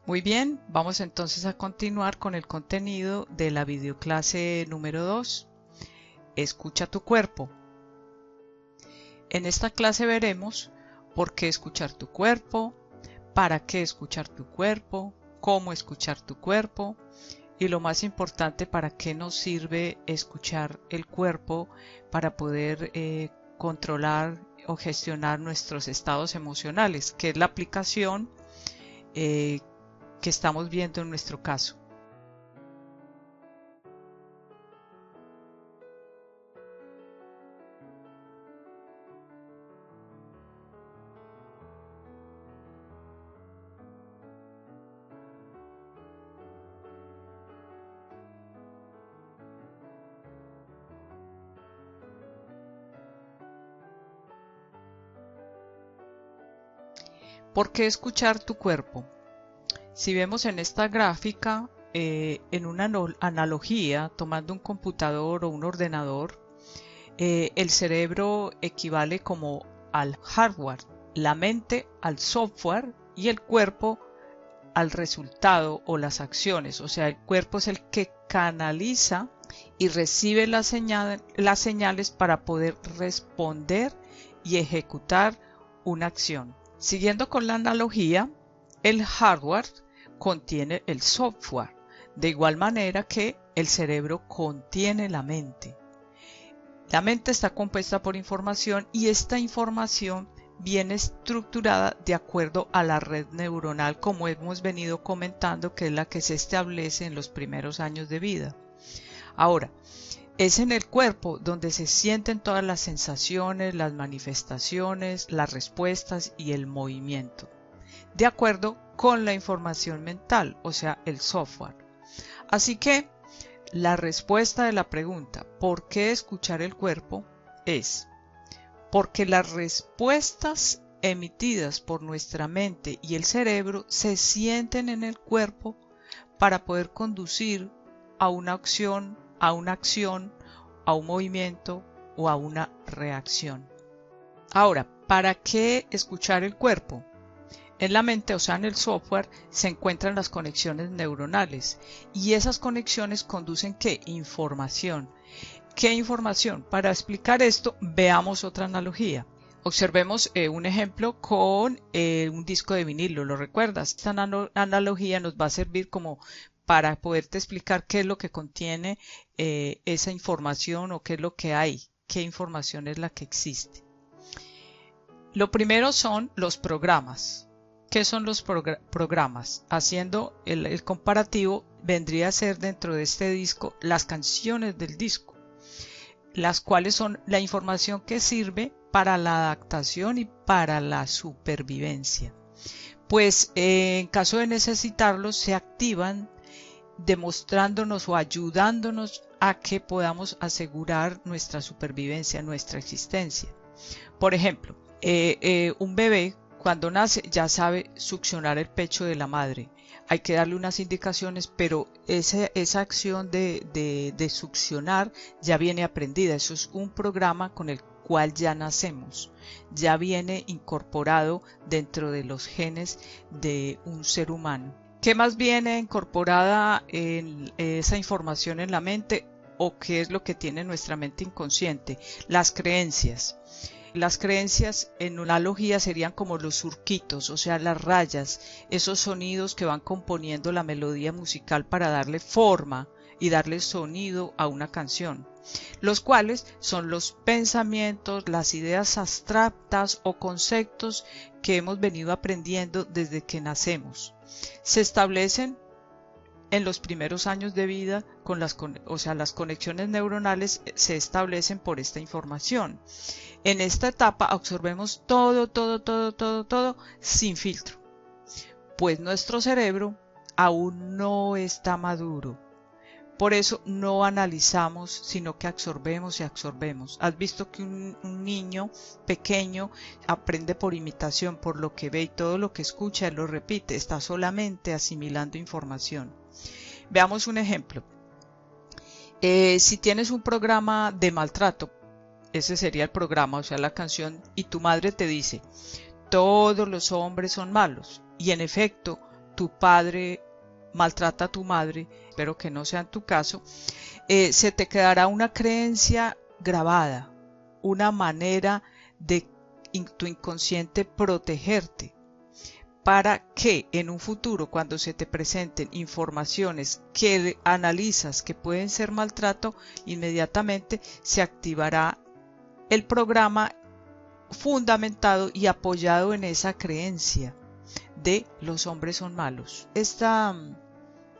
Muy bien, vamos entonces a continuar con el contenido de la videoclase número 2. Escucha tu cuerpo. En esta clase veremos por qué escuchar tu cuerpo, para qué escuchar tu cuerpo, cómo escuchar tu cuerpo y lo más importante, para qué nos sirve escuchar el cuerpo para poder controlar o gestionar nuestros estados emocionales, que es la aplicación que estamos viendo en nuestro caso. ¿Por qué escuchar tu cuerpo? Si vemos en esta gráfica, en una analogía, tomando un computador o un ordenador, el cerebro equivale como al hardware, la mente al software y el cuerpo al resultado o las acciones. O sea, el cuerpo es el que canaliza y recibe las señales para poder responder y ejecutar una acción. Siguiendo con la analogía, el hardware contiene el software, de igual manera que el cerebro contiene la mente. La mente está compuesta por información y esta información viene estructurada de acuerdo a la red neuronal, como hemos venido comentando, que es la que se establece en los primeros años de vida. Ahora, es en el cuerpo donde se sienten todas las sensaciones, las manifestaciones, las respuestas y el movimiento, de acuerdo con la información mental, o sea, el software. Así que la respuesta de la pregunta ¿por qué escuchar el cuerpo? Es porque las respuestas emitidas por nuestra mente y el cerebro se sienten en el cuerpo para poder conducir a una acción, a un movimiento o a una reacción. Ahora, ¿para qué escuchar el cuerpo? En la mente, o sea, en el software, se encuentran las conexiones neuronales y esas conexiones conducen ¿qué? Información. ¿Qué información? Para explicar esto, veamos otra analogía. Observemos un ejemplo con un disco de vinilo, ¿lo recuerdas? Esta analogía nos va a servir como para poderte explicar qué es lo que contiene esa información o qué es lo que hay, qué información es la que existe. Lo primero son los programas. ¿Qué son los programas? Haciendo el comparativo, vendría a ser dentro de este disco las canciones del disco, las cuales son la información que sirve para la adaptación y para la supervivencia. Pues en caso de necesitarlos se activan demostrándonos o ayudándonos a que podamos asegurar nuestra supervivencia, nuestra existencia. Por ejemplo, un bebé cuando nace ya sabe succionar el pecho de la madre. Hay que darle unas indicaciones, pero esa acción de succionar ya viene aprendida. Eso es un programa con el cual ya nacemos. Ya viene incorporado dentro de los genes de un ser humano. ¿Qué más viene incorporada en esa información en la mente o qué es lo que tiene nuestra mente inconsciente? Las creencias. Las creencias en una analogía serían como los surquitos, o sea, las rayas, esos sonidos que van componiendo la melodía musical para darle forma y darle sonido a una canción, los cuales son los pensamientos, las ideas abstractas o conceptos que hemos venido aprendiendo desde que nacemos. Se establecen en los primeros años de vida con las conexiones neuronales se establecen por esta información. En esta etapa absorbemos todo sin filtro, pues nuestro cerebro aún no está maduro. Por eso no analizamos, sino que absorbemos y absorbemos. Has visto que un niño pequeño aprende por imitación, por lo que ve y todo lo que escucha, él lo repite, está solamente asimilando información. Veamos un ejemplo. Si tienes un programa de maltrato, ese sería el programa, o sea, la canción, y tu madre te dice, todos los hombres son malos, y en efecto, tu padre maltrata a tu madre, espero que no sea en tu caso, se te quedará una creencia grabada, una manera de tu inconsciente protegerte, para que en un futuro, cuando se te presenten informaciones que analizas que pueden ser maltrato, inmediatamente se activará el programa fundamentado y apoyado en esa creencia de los hombres son malos. Esta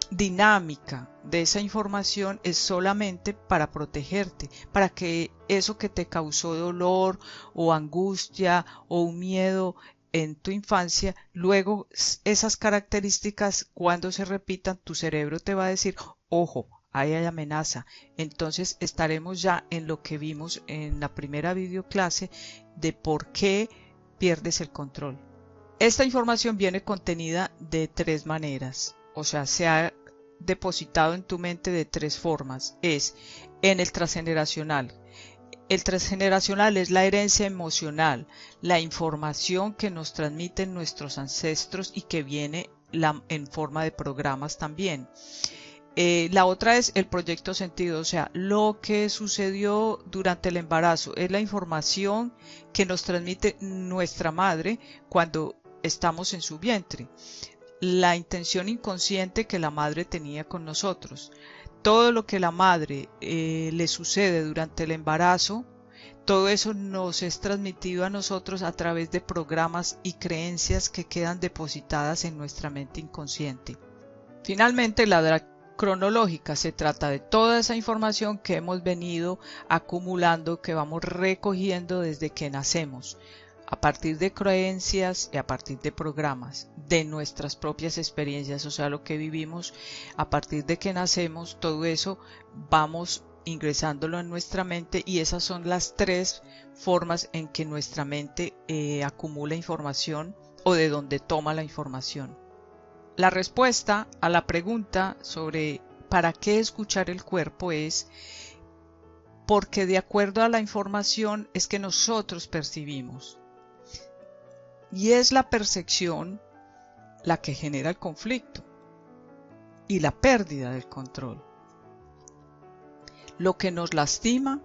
dinámica de esa información es solamente para protegerte, para que eso que te causó dolor o angustia o un miedo en tu infancia, luego esas características cuando se repitan, tu cerebro te va a decir, ojo, ahí hay amenaza. Entonces estaremos ya en lo que vimos en la primera videoclase de por qué pierdes el control. Esta información viene contenida de tres maneras, o sea, se ha depositado en tu mente de tres formas. Es en el transgeneracional. El transgeneracional es la herencia emocional, la información que nos transmiten nuestros ancestros y que viene en forma de programas también. La otra es el proyecto sentido, o sea, lo que sucedió durante el embarazo es la información que nos transmite nuestra madre cuando estamos en su vientre, la intención inconsciente que la madre tenía con nosotros. Todo lo que la madre le sucede durante el embarazo, todo eso nos es transmitido a nosotros a través de programas y creencias que quedan depositadas en nuestra mente inconsciente. Finalmente, la cronológica se trata de toda esa información que hemos venido acumulando, que vamos recogiendo desde que nacemos, a partir de creencias y a partir de programas, de nuestras propias experiencias, o sea, lo que vivimos a partir de que nacemos, todo eso vamos ingresándolo en nuestra mente y esas son las tres formas en que nuestra mente acumula información o de donde toma la información. La respuesta a la pregunta sobre ¿para qué escuchar el cuerpo? Es porque de acuerdo a la información es que nosotros percibimos. Y es la percepción la que genera el conflicto y la pérdida del control. Lo que nos lastima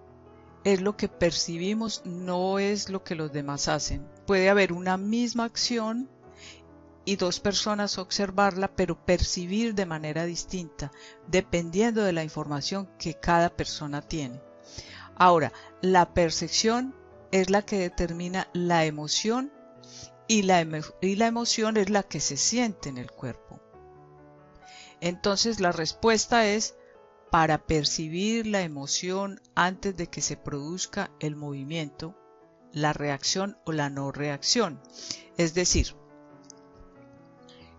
es lo que percibimos, no es lo que los demás hacen. Puede haber una misma acción y dos personas observarla, pero percibir de manera distinta, dependiendo de la información que cada persona tiene. Ahora, la percepción es la que determina la emoción y la emoción es la que se siente en el cuerpo. Entonces, la respuesta es para percibir la emoción antes de que se produzca el movimiento, la reacción o la no reacción. Es decir,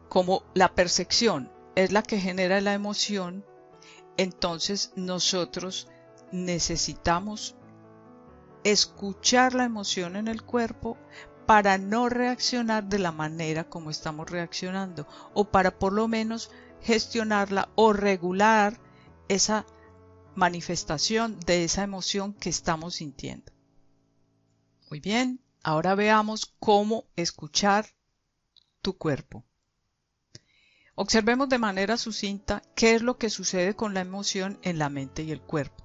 como la percepción es la que genera la emoción, entonces nosotros necesitamos escuchar la emoción en el cuerpo para no reaccionar de la manera como estamos reaccionando o para por lo menos gestionarla o regular esa manifestación de esa emoción que estamos sintiendo. Muy bien, ahora veamos cómo escuchar tu cuerpo. Observemos de manera sucinta qué es lo que sucede con la emoción en la mente y el cuerpo.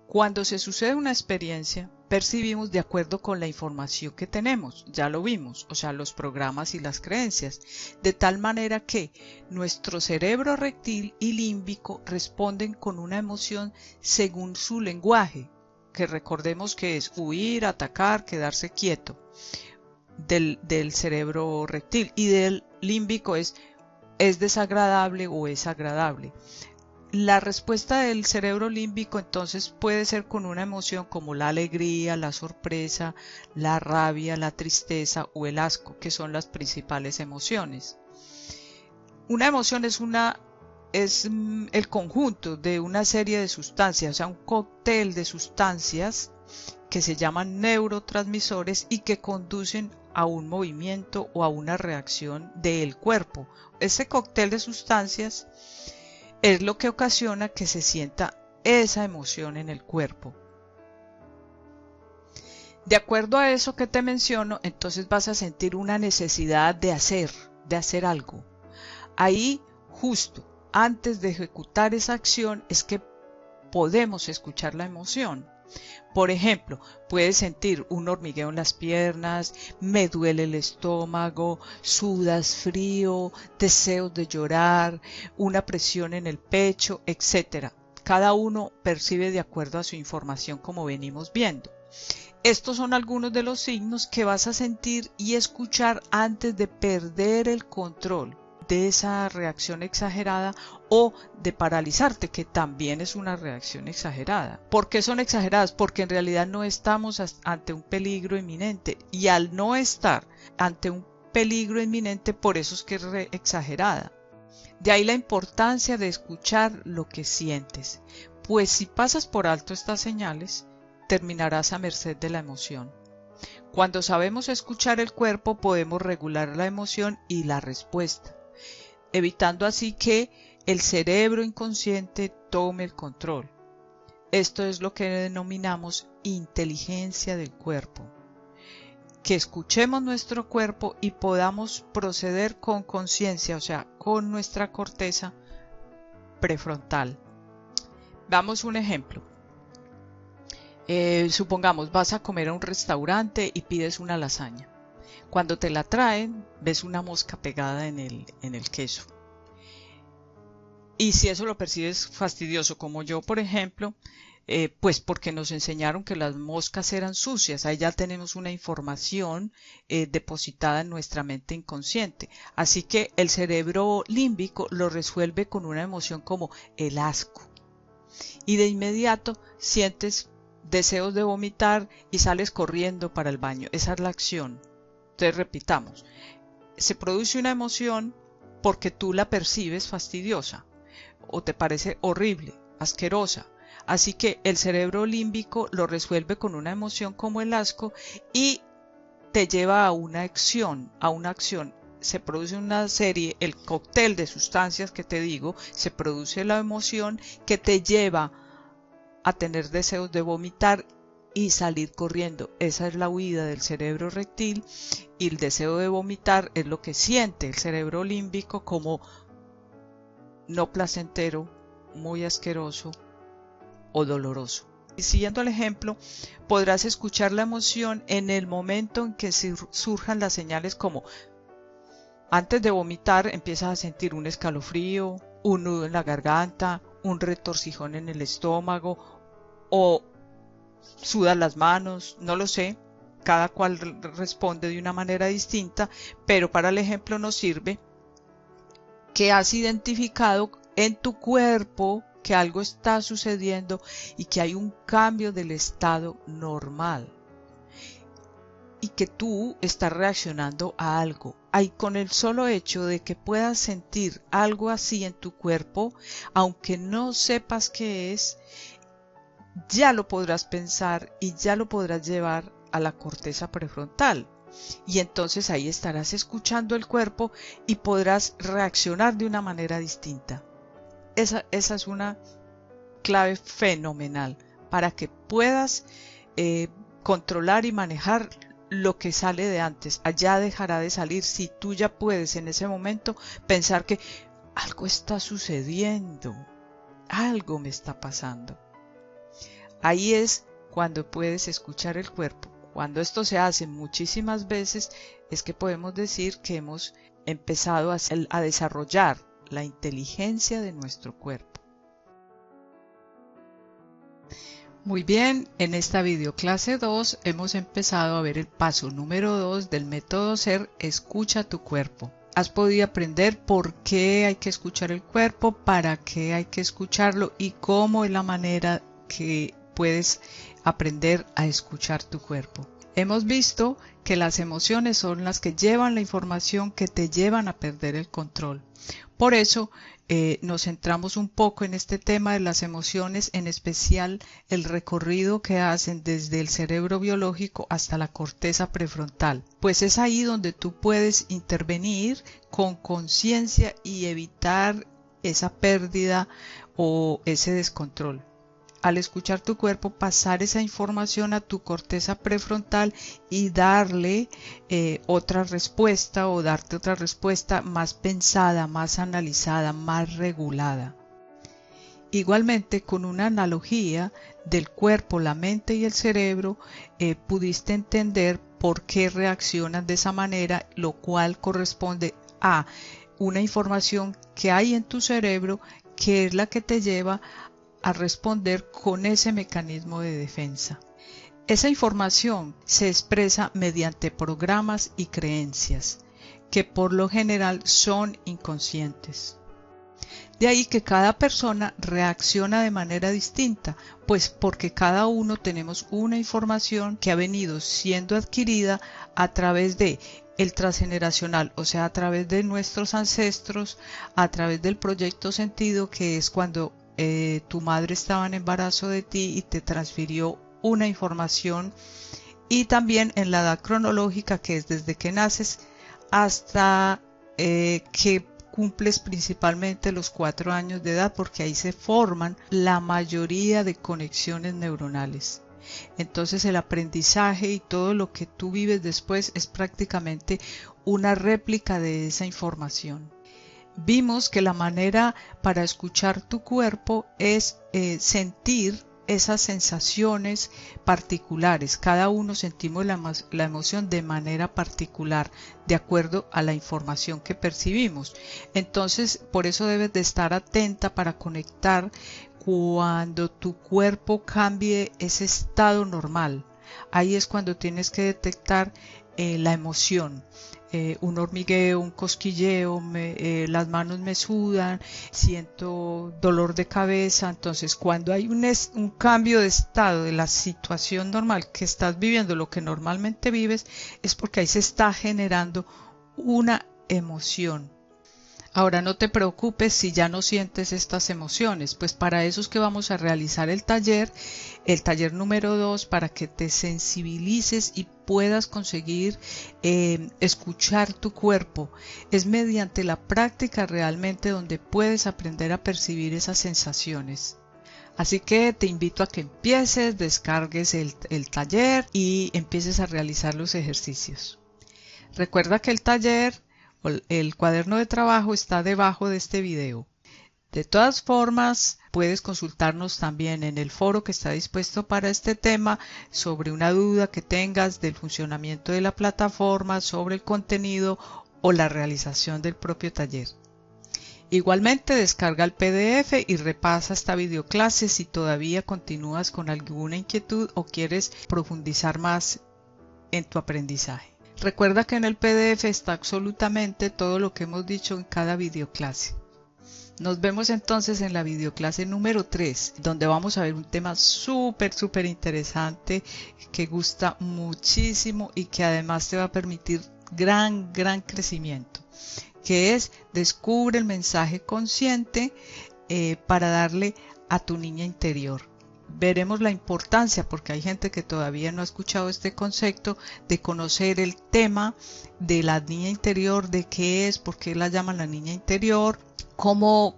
Cuando se sucede una experiencia, percibimos de acuerdo con la información que tenemos, ya lo vimos, o sea, los programas y las creencias, de tal manera que nuestro cerebro reptil y límbico responden con una emoción según su lenguaje, que recordemos que es huir, atacar, quedarse quieto, del cerebro reptil, y del límbico es desagradable o es agradable. La respuesta del cerebro límbico entonces puede ser con una emoción como la alegría, la sorpresa, la rabia, la tristeza o el asco, que son las principales emociones. Una emoción es el conjunto de una serie de sustancias, o sea, un cóctel de sustancias que se llaman neurotransmisores y que conducen a un movimiento o a una reacción del cuerpo. Ese cóctel de sustancias es lo que ocasiona que se sienta esa emoción en el cuerpo. De acuerdo a eso que te menciono, entonces vas a sentir una necesidad de hacer algo. Ahí, justo antes de ejecutar esa acción, es que podemos escuchar la emoción. Por ejemplo, puedes sentir un hormigueo en las piernas, me duele el estómago, sudas frío, deseos de llorar, una presión en el pecho, etc. Cada uno percibe de acuerdo a su información, como venimos viendo. Estos son algunos de los signos que vas a sentir y escuchar antes de perder el control de esa reacción exagerada o de paralizarte, que también es una reacción exagerada. ¿Por qué son exageradas? Porque en realidad no estamos ante un peligro inminente, y al no estar ante un peligro inminente, por eso es que es exagerada. De ahí la importancia de escuchar lo que sientes, pues si pasas por alto estas señales, terminarás a merced de la emoción. Cuando sabemos escuchar el cuerpo, podemos regular la emoción y la respuesta, evitando así que el cerebro inconsciente tome el control. Esto es lo que denominamos inteligencia del cuerpo. Que escuchemos nuestro cuerpo y podamos proceder con conciencia, o sea, con nuestra corteza prefrontal. Damos un ejemplo. Supongamos, vas a comer a un restaurante y pides una lasaña. Cuando te la traen, ves una mosca pegada en el queso. Y si eso lo percibes fastidioso, como yo, por ejemplo, pues porque nos enseñaron que las moscas eran sucias. Ahí ya tenemos una información depositada en nuestra mente inconsciente. Así que el cerebro límbico lo resuelve con una emoción como el asco. Y de inmediato sientes deseos de vomitar y sales corriendo para el baño. Esa es la acción. Entonces repitamos, se produce una emoción porque tú la percibes fastidiosa o te parece horrible, asquerosa. Así que el cerebro límbico lo resuelve con una emoción como el asco y te lleva a una acción, Se produce una serie, el cóctel de sustancias que te digo, se produce la emoción que te lleva a tener deseos de vomitar y salir corriendo. Esa es la huida del cerebro reptil, y el deseo de vomitar es lo que siente el cerebro límbico como no placentero, muy asqueroso o doloroso. Y siguiendo el ejemplo, podrás escuchar la emoción en el momento en que surjan las señales como antes de vomitar empiezas a sentir un escalofrío, un nudo en la garganta, un retorcijón en el estómago o sudas las manos, no lo sé, cada cual responde de una manera distinta, pero para el ejemplo nos sirve que has identificado en tu cuerpo que algo está sucediendo y que hay un cambio del estado normal y que tú estás reaccionando a algo. Ahí, con el solo hecho de que puedas sentir algo así en tu cuerpo, aunque no sepas qué es, ya lo podrás pensar y ya lo podrás llevar a la corteza prefrontal. Y entonces ahí estarás escuchando el cuerpo y podrás reaccionar de una manera distinta. Esa es una clave fenomenal para que puedas controlar y manejar lo que sale de antes. Allá dejará de salir si tú ya puedes en ese momento pensar que algo está sucediendo, algo me está pasando. Ahí es cuando puedes escuchar el cuerpo. Cuando esto se hace muchísimas veces, es que podemos decir que hemos empezado a desarrollar la inteligencia de nuestro cuerpo. Muy bien, en esta videoclase 2 hemos empezado a ver el paso número 2 del método SER, escucha tu cuerpo. Has podido aprender por qué hay que escuchar el cuerpo, para qué hay que escucharlo y cómo es la manera que puedes aprender a escuchar tu cuerpo. Hemos visto que las emociones son las que llevan la información que te llevan a perder el control. Por eso nos centramos un poco en este tema de las emociones, en especial el recorrido que hacen desde el cerebro biológico hasta la corteza prefrontal, pues es ahí donde tú puedes intervenir con conciencia y evitar esa pérdida o ese descontrol. al escuchar tu cuerpo, pasar esa información a tu corteza prefrontal y darle otra respuesta o darte otra respuesta más pensada, más analizada, más regulada. Igualmente, con una analogía del cuerpo, la mente y el cerebro, pudiste entender por qué reaccionan de esa manera, lo cual corresponde a una información que hay en tu cerebro que es la que te lleva a responder con ese mecanismo de defensa. Esa información se expresa mediante programas y creencias que por lo general son inconscientes. De ahí que cada persona reacciona de manera distinta, pues porque cada uno tenemos una información que ha venido siendo adquirida a través de el transgeneracional, o sea, a través de nuestros ancestros, a través del proyecto sentido, que es cuando tu madre estaba en embarazo de ti y te transfirió una información, y también en la edad cronológica, que es desde que naces hasta que cumples principalmente los 4 años de edad, porque ahí se forman la mayoría de conexiones neuronales. Entonces el aprendizaje y todo lo que tú vives después es prácticamente una réplica de esa información. Vimos que la manera para escuchar tu cuerpo es sentir esas sensaciones particulares. Cada uno sentimos la emoción de manera particular, de acuerdo a la información que percibimos. Entonces, por eso debes de estar atenta para conectar cuando tu cuerpo cambie ese estado normal. Ahí es cuando tienes que detectar la emoción. Un hormigueo, un cosquilleo, las manos me sudan, siento dolor de cabeza. Entonces, cuando hay un cambio de estado de la situación normal que estás viviendo, lo que normalmente vives, es porque ahí se está generando una emoción. Ahora no te preocupes si ya no sientes estas emociones, pues para eso es que vamos a realizar el taller número 2, para que te sensibilices y puedas conseguir escuchar tu cuerpo. Es mediante la práctica realmente donde puedes aprender a percibir esas sensaciones. Así que te invito a que empieces, descargues el taller y empieces a realizar los ejercicios. Recuerda que el taller, el cuaderno de trabajo, está debajo de este video. De todas formas, puedes consultarnos también en el foro que está dispuesto para este tema sobre una duda que tengas del funcionamiento de la plataforma, sobre el contenido o la realización del propio taller. Igualmente, descarga el PDF y repasa esta videoclase si todavía continúas con alguna inquietud o quieres profundizar más en tu aprendizaje. Recuerda que en el PDF está absolutamente todo lo que hemos dicho en cada videoclase. Nos vemos entonces en la videoclase número 3, donde vamos a ver un tema súper interesante que gusta muchísimo y que además te va a permitir gran crecimiento, que es descubre el mensaje consciente para darle a tu niña interior. Veremos la importancia, porque hay gente que todavía no ha escuchado este concepto, de conocer el tema de la niña interior, de qué es, por qué la llaman la niña interior, cómo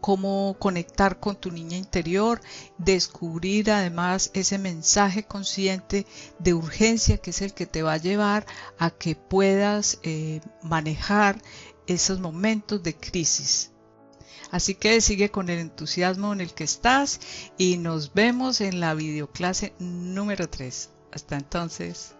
conectar con tu niña interior, descubrir además ese mensaje consciente de urgencia que es el que te va a llevar a que puedas manejar esos momentos de crisis. Así que sigue con el entusiasmo en el que estás y nos vemos en la videoclase número 3. Hasta entonces.